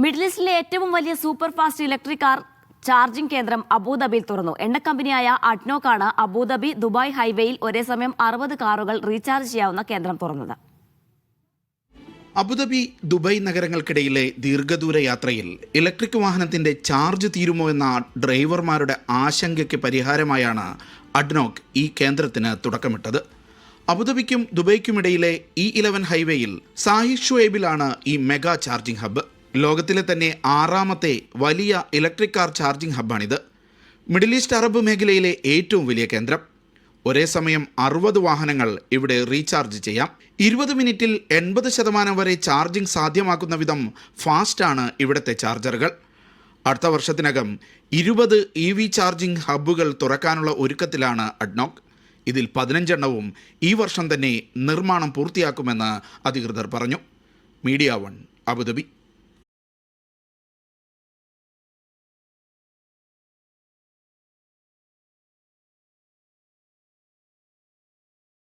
Middle ഈസ്റ്റിലെ ഏറ്റവും വലിയ super fast electric car charging കേന്ദ്രം അബുദാബിയിൽ തുറന്നു. എണ്ണക്കമ്പനിയായ അഡ്നോക്കാണ് അബുദാബി ദുബായ് ഹൈവേയിൽ ഒരേ സമയം 60 കാറുകൾ റീചാർജ് ചെയ്യാവുന്ന കേന്ദ്രം തുറന്നത്. അബുദാബി ദുബായ് നഗരങ്ങൾക്കിടയിലെ ദീർഘദൂര യാത്രയിൽ ഇലക്ട്രിക് വാഹനത്തിന്റെ ചാർജ് തീരുമോ എന്ന ഡ്രൈവർമാരുടെ ആശങ്കയ്ക്ക് പരിഹാരമായാണ് അഡ്നോക്ക് ഈ കേന്ദ്രത്തിന് തുടക്കമിട്ടത്. അബുദാബിക്കും ദുബൈക്കുമിടയിലെ E11 ഹൈവേയിൽ സാഹിദ് ഷുഐബിലാണ് ഈ മെഗാ ചാർജിംഗ് ഹബ്ബ്. ലോകത്തിലെ തന്നെ 6ാമത്തെ വലിയ ഇലക്ട്രിക് കാർ ചാർജിംഗ് ഹബ്ബാണിത്. മിഡിൽ ഈസ്റ്റ് അറബ് മേഖലയിലെ ഏറ്റവും വലിയ കേന്ദ്രം. ഒരേ സമയം 60 വാഹനങ്ങൾ ഇവിടെ റീചാർജ് ചെയ്യാം. 20 മിനിറ്റിൽ 80% വരെ ചാർജിംഗ് സാധ്യമാക്കുന്ന വിധം ഫാസ്റ്റാണ് ഇവിടുത്തെ ചാർജറുകൾ. അടുത്ത വർഷത്തിനകം 20 EV ചാർജിംഗ് ഹബ്ബുകൾ തുറക്കാനുള്ള ഒരുക്കത്തിലാണ് അഡ്നോക്ക്. ഇതിൽ 15 എണ്ണവും ഈ വർഷം തന്നെ നിർമ്മാണം പൂർത്തിയാക്കുമെന്ന് അധികൃതർ പറഞ്ഞു. Media 1 Abu Dhabi.